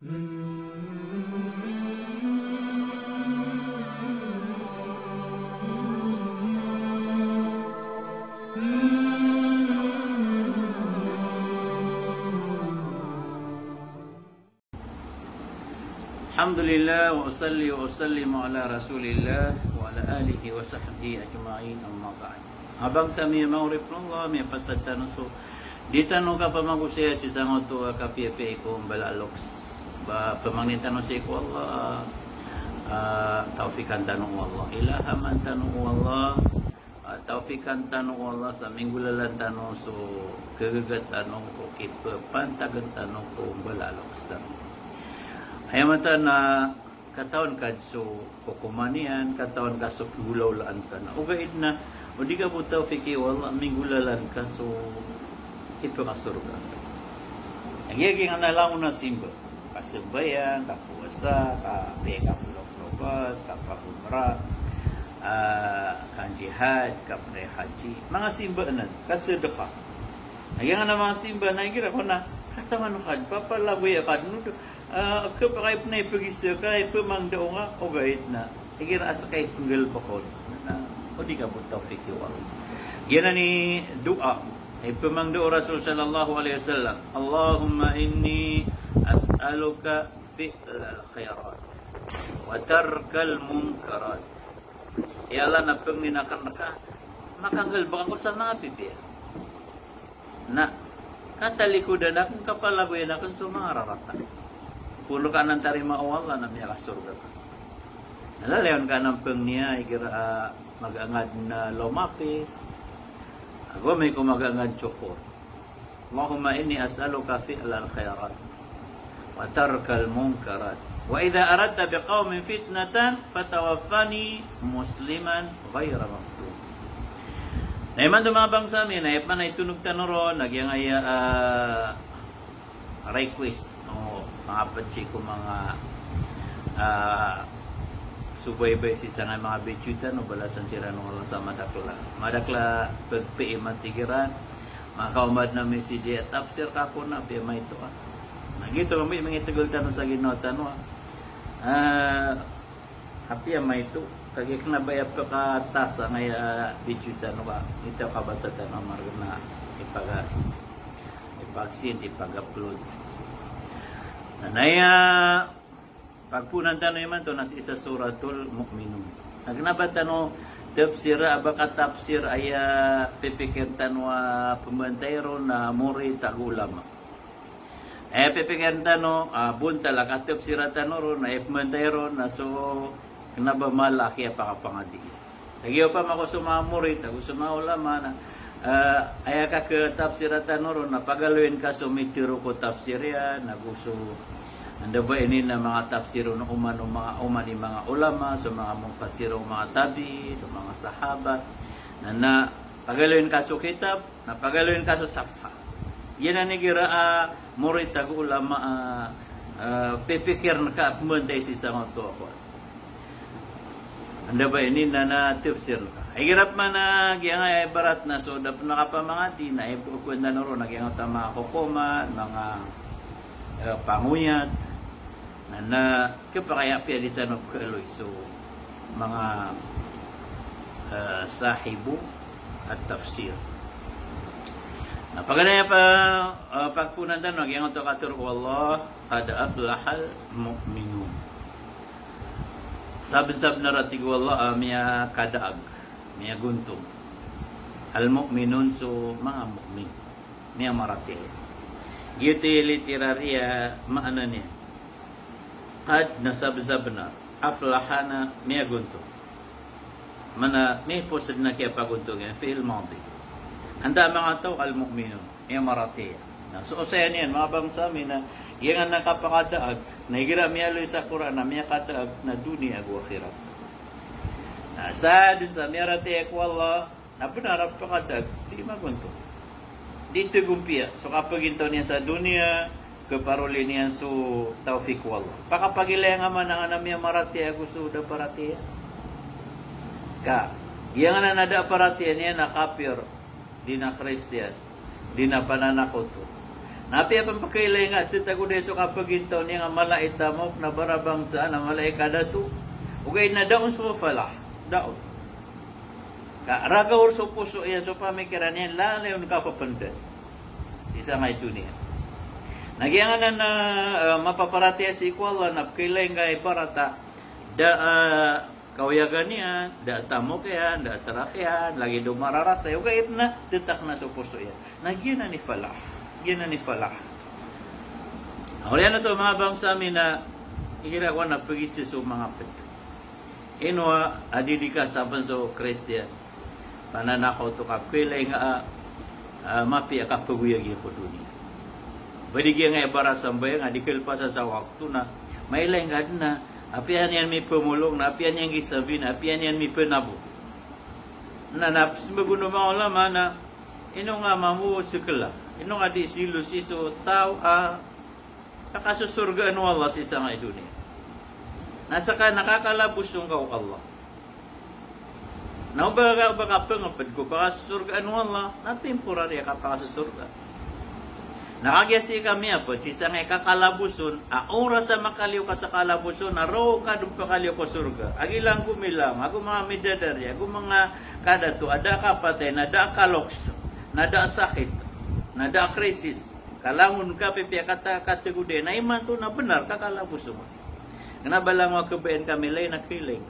Alhamdulillah wa usalli wa usallimu ala rasulillah wa ala alihi wa sahbihi ajma'in amma ba'd. Abang sami maurip Allah mi pasad tanuso di tanong ka pamagusaya si sangoto ka pipi ko balaloks ba pamangin tanong si ko Allah taufikan tanong Allah ilaha man tanong Allah taufikan tanong Allah sa minggulalan tanong so kagagat tanong ko kipa pantagan tanong ko balaloks tanong ayamata na katawan ka so kukumanian, katawan ka so gulawlaan ka na. Ugaid na, o di ka po tawfiki, wala minggulalan ka so ito ka surga. Nagyaging analang na simba. Kasabayan, kapuwasa, kapulok-lobas, kapagumra, kanjihad, kapre-haji. Mga simba na, kasadaka. Nagyang na mga simba na, igira ko na, katawan ka, papalagoy ka, kapag na ipagisa ka, ipamang daw nga, o gait na, igira asa kay tunggal bakod, o di ka po tawfik yung yan na ni dua, ipamang daw Rasul sallallahu alaihi wasallam, Allahumma inni as'aluka fi'lal khairat, wa tarkal munkarat. Ya Allah, napang ninakan naka, makanggal baka ko sa mga pipi. Na, katalikudan akong kapalagoyan akong sa mga raratan. Pulo ka nang tarima o Allah na miya kasurga ka. Nalalayon ka ng pang niya, igira mag-angad na lomapis. Ako may kumag-angad chokor. Allahumma inni as'aluka fi'lal khairat wa tarkal munkarat. Wa idha aradta biqawmin fitnatan fatawaffani musliman ghayra maftun. Naiman do mga bangsa mi, naipan na itunog tanuro, nagyang ay request mga patsi ko mga subaybay si sa mga betyutan o balasan sila nung Allah sa madakla pagpiiman tigiran mga kaumad na message at tapsir ka po na piya may ito nagito may mga tagal tanong sa ginota no happy may ito kagik na ba pa ka tasa ngaya betyutan no ba ito kabasatan ang marga na ipagsin ipag-upload nanaya pagpunan tanong naman to nasa isa suratul mu'minun. Nagnabat tanong tafsir abaka tafsir aya pipikir tanwa pembantayro na muri tagulama. Pipikir tanong buntala ka tafsir tanoro na pembantayro na so kenaba malaki apakapangadi. Nagyo pa mako suma murid ako suma ulama na aya ka ke tafsir tanoro na pagaluin ka sumitiro ko tafsir ya naguso anda ba ini na mga tafsiro ng mga ulama sa mga mufassiro mga tabi ng mga sahaba na pagaluin ka sa kitab na pagaluin ka sa safha yan ang nigira murid tag ulama pipikir na ka pumunday si sa mga ako anda ba ini na tafsir ka ay girap man na giyang ay barat na so dapat nakapamangati na ipukwenda na ron nagyang mga kukuman mga panguyat na kapakaya pialitan of kaloy so mga sahibu at tafsir pagkanaya pa pagpunan tanong yung ito katur ko Allah kada aflahal mu'minun sab-sab na ratig Allah miya kadaag miya guntong al mu'minun so mga mu'min miya maratih giti literaria maana niya qad nasabzabna aflahana miya guntong mana may posad na kaya paguntong yan fi'il madi anda mga tao al mu'minun miya maratih so usaya niyan mga bangsa mi na yan ang nakapakadaag na higira miya loy sa Quran na miya kadaag na dunia ag akhirat sa dun sa miya ratih ko Allah na punarap pakadaag di maguntong dito gumpia so kapag ito niya sa dunia kaparuli niya so tawfik wallah pakapagilay nga man ang anamya marati ako so da parati ka yang na nada parati niya na kapir di na Christian di na pananakoto Napi apa pakailay nga titago deso kapag intaw niya nga malaita mo na barabang sa na malaika datu. Ugay na daon sa falah. Daon. Ka ragawor sa puso yan so pamikiran yan lalayon ka papandan. Isa nga ito niya. Nagyangan na mapaparati si ikwala na pakailay nga iparata da kawayagan niya, da tamo kaya, da tarakyan, lagi do mararasay. Ugay na titak na sa puso yan. Nagyan na ni falah. Gina ni falah. Orang na to mga bang sa amin na ikira ko na pagisi sa mga pet. Inwa adidika saban sa Kristiyan. Pananakaw to kapilay nga mapi akapaguyagi ko dunia. Badigya nga ibara sambay nga dikil pa sa waktu na mailay nga na apian yan may pumulong na apian yan gisabi na apian yan may penabo. Na napismaguno mga ulama na ino nga mamu sekala. Ino nga di silo siso tao nakasusurgaan mo Allah sa isang dunia. Nasa ka nakakalabos yung kau Allah. Naubaga baka pangapad ko baka susurgaan mo Allah na temporary ka pakasusurga. Nakagyasi kami po sisa nga kakalabuson oras sa makaliw ka sa kalabuson na raw ka dun pakaliw ko surga. Agilang gumilang ako mga midadari ako mga kadato ada kapatay nada kaloks nada sakit nada krisis, kalangun ka pipiya kata kategude, na iman to na benar kakalabos mo. Kenapa lang mo kebayan kami lain na kiling?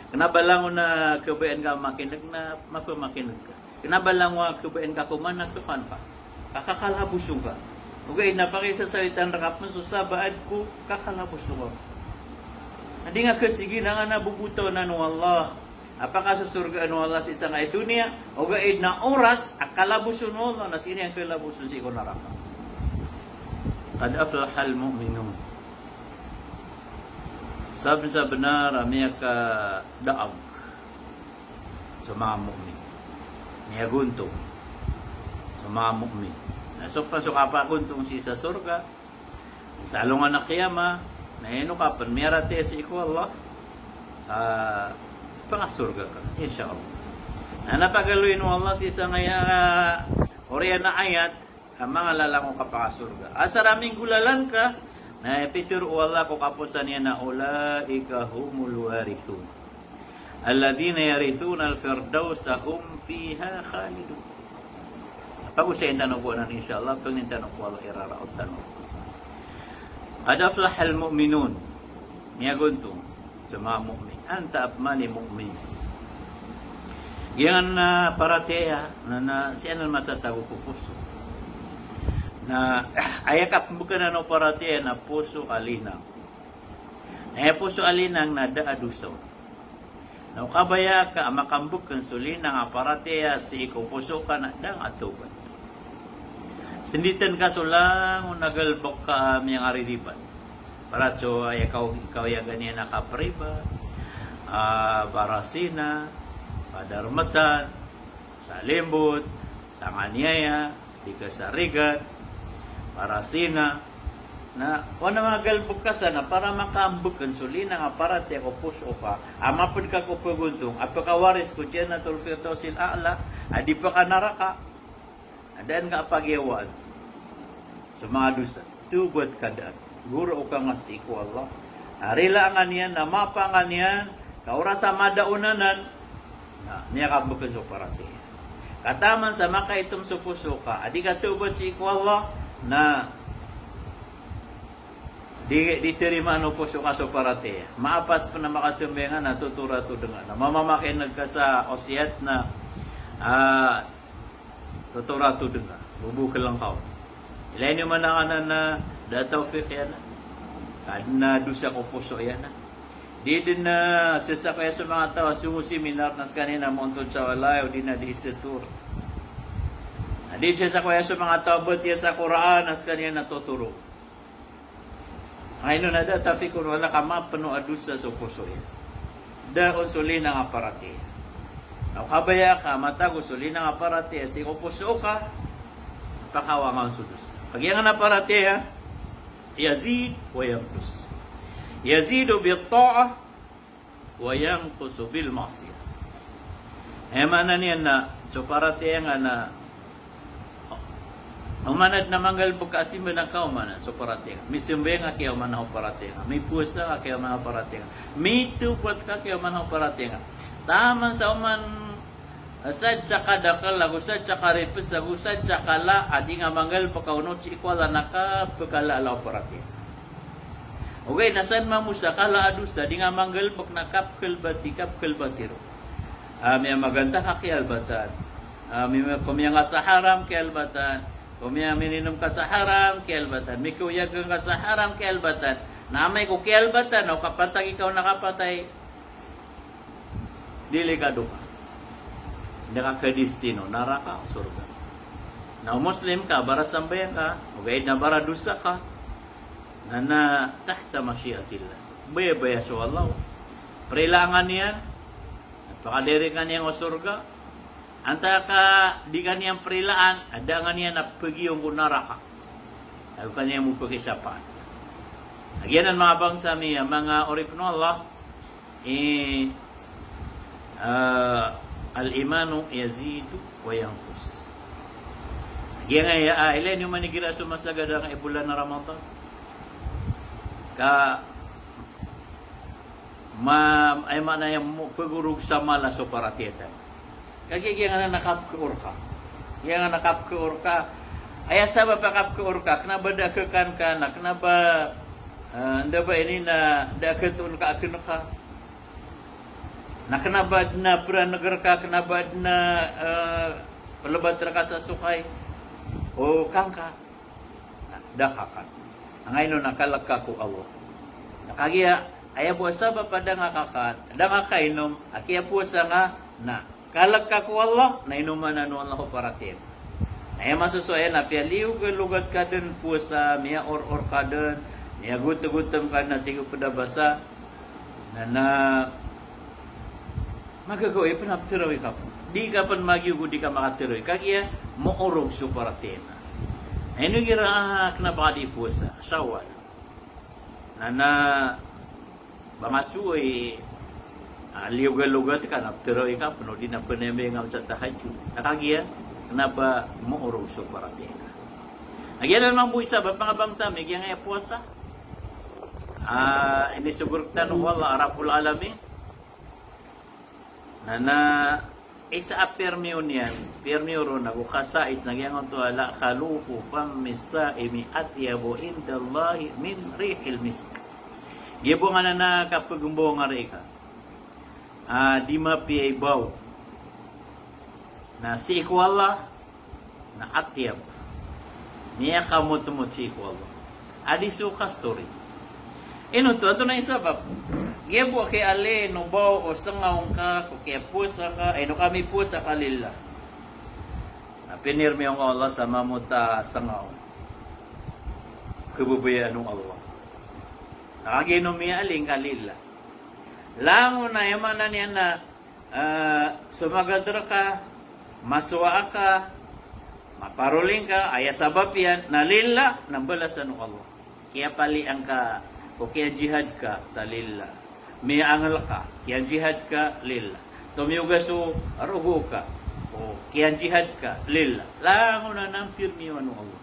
Kenapa lang mo na kebayan ka makinig na mapamakinig ka? Kenapa lang mo kebayan ka kumana kuman pa? Kakalabos ka. Okay, napakisa sa itan rakap mo sa baad ko kakalabos mo. Hindi nga kasigi na nga nabubuto na no Allah. Apakah susurgaan mo Allah sa isang ay dunia o gaid na oras akalabusun mo Allah na sini ang kalabusun si ko neraka. Qad aflaha al-mu'minun. Sabi sa benar amia ka daag sa mga mu'min. Niya guntong sa mga mu'min. Nasok pa guntong si sa surga. Salungan na kiyama na ino ka panmirate si ko Allah. Pangasurga ka, insyaAllah. Na napagaluin mo Allah sa isang oriyan na ayat, ang mga lalang ka pangasurga. Asaraming gulalan ka, na epitur Allah ko kapusan niya na ulaika humul warithun. Alladhina yarithun al-firdausa hum fiha khalidun. Pag-usayin tanong ko na insyaAllah, pag nintanong ko Allah iraraot tanong. Qad aflaha al-mu'minun. Niya guntong sa mga mu'min. Anta apmani mu'min. Yan na parateya na siya na matatago ko puso. Na ayakap mo ka na no parateya na puso alinang. Na puso alinang na daadusaw. Na kabaya ka makambuk kan sulinang aparateya si ikaw puso ka na dang atuban. Sinditan ka sulang nagalbok ka miyang aririban. Para so ikaw ya ganyan nakapriba. Barasina, padarmatan, salimbot, tanganyaya, dikasarigat, barasina, na wala mga galbog ka sana para makambog kan sulina nga para te ko puso pa, amapod ka ko paguntong, apakawaris ko dyan na tulfirtosil a'la, adi pa ka naraka, adan nga pagyawaan sa mga dusa, tugod kadaan, guro o ka nga si ko Allah, narilangan yan, namapangan yan, kaura sa madaunanan, niya ka bukaso parati. Kataman sa makaitom sa puso ka, adi ka tubod si iko Allah, na di terima no puso ka so parati. Maapas pa na makasimbengan na tutura to dengan. Na mamamakinag ka sa osyat na tutura to dengan. Bubukal lang ka. Ilain yung mananganan na datawfiq yan na. Kadna dusa ko puso yan na. Di din na sasakaya sa mga tao seminar nas kanina montod sa walayo di na di isetur. Di siya sakaya sa mga tao but sa Quran nas kanina natuturo. Ngayon na da tafikun wala ka mapano adusa sa puso yan. Da usulin ang aparati. Now kabaya ka matago usulin ang aparati si puso ka pakawangan sudus. Pag yan ang aparati ha, yazid wa yanqus. Yazidu bil-ta'ah wa yanqusu bil-ma'siyah. Mana niyan na so para tiyan nga na Umanad na manggal pagkasimba na ka umanan so parating. Misimbe nga kaya uman ho parating. May pusa nga kaya uman ho parating. May tupot ka kaya uman ho parating. Taman sa uman sad tsaka dakal lagu sad tsaka ripis lagu sad tsaka la adi nga manggal pagkaunod si ikwala naka pagkala alaw parating. Okay, nasan mamusa kala adusa di nga manggal pag nakapkel batiro. May maganda ka kialbatan. May kumya nga sa haram kialbatan. Kumya mininom ka sa haram kialbatan. May kuyag ka sa haram kialbatan. Namay ko kialbatan o kapatag ikaw nakapatay. Delikado ka. Hindi ka kadistino. Naraka, surga. Na Muslim ka, bara sambayan ka. Okay, na bara dusa ka. Na tahta masyiatillah. Baya-baya so Allah. Prilangan niyan. Napakadiri ka niyang o surga. Anta ka di ka niyang prilaan. Ada nga niya na pagiyong kunaraka. Ayaw ka niyang mupag-isapan. Nagyan ang mga bangsa niya, mga orip no Allah. Al-imanu yazidu wa yanqus. Nagyan nga ilan yung manigira sumasagad ang ibulan na Ramadan. Ay mana yung pagurug sa mala so paratitan. Kaya nga nakapkuur ka. Kaya nga nakapkuur ka. Ay asaba pa kapkuur ka. Kenapa da kekan ka na? Kenapa anda ba ini na da ketun ka akin ka? Na kenapa na pranagar ka? Kenapa na pelebat ka sa sukay? O kangka? Dakakan. Ngayon nakalaka ko Allah. Nakagiya, aya puasa ba pada nga kakan, ada nga kainom, akiya puasa nga na. Kalaka ko Allah, na inuman na noon ako paratim. Aya masusuayan na, piyaliw lugat ka din puasa, miya or ka din, miya gutom ka na, tigo pada basa, na magagawin, panaptiroy ka po. Di ka pan magyugo, di ka makatiroy. Kagiya, moorog su paratim. Ano gira kenapa di puasa? Syawal. Nana bangasuy liuga-luga ka na pero ika puno din na penembe ngam sa tahajud. Nakagiya kenapa mo uruso para pena. Nagyan naman buisa ba mga bangsa may nga puasa? Ini sugurtan wala arabul alamin. Nana isa permion yan, permion ako kasais nagyangon to ala khalufu fam misaimi atyabu indallahi min rihil misk. Gibo nga na kapagumbo nga reka. Di mapiay baw. Na si ikwala na atyab. Niya kamot-mot si ikwala. Adi suka story. Ito na isabab. Gibo kay ali no baw o sangaw ka ko kay pusa ka ay no kami pusa kalilla. Pinirmi ang Allah sa mamuta sangaw. Kububuya ng Allah. Nakaginom niya aling kalilla. Lango na yaman na niya na sumagadra ka, masuwa ka, maparuling ka, aya sabab yan, nalilla, nambalasan ng Allah. Kaya pali ang ka, o kaya jihad ka sa lilla. May angal ka, kaya jihad ka, lilla. Tumiyugaso, arugo ka, o kaya jihad ka, lilla. Lango na ng pirmiwan ng Allah.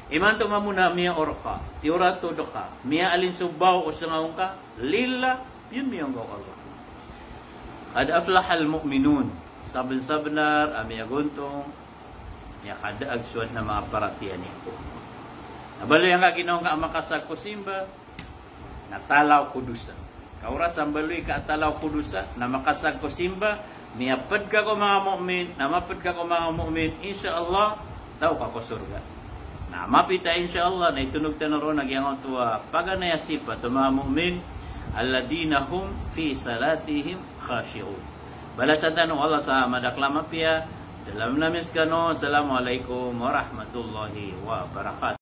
Iman tumamuna miya orka, tiurato doka, miya alin subaw o sangaw ka, lilla, yun miyang gaw Allah. Kad aflahal mu'minun, sabun-sabunar, amiya guntong, miya kadaag suwad na mga paratiyan ito. Nabaloy ang kaginawang ka makasag ko simba, natalaw kudusa. Kauras ang baloy ka atalaw kudusa, na makasag ko simba, miyapad ka ko mga mu'min, namapad ka ko mga mu'min, insya Allah, daw ka ko surga. Na mapita insyaallah na itunog tanaro nagyangon tuwa paganaya sipa to mga mu'min alladina hum fi salatihim khashi'un. Balasan tanong Allah sa madaklama piya. Salam namis kano. Assalamualaikum warahmatullahi wabarakatuh.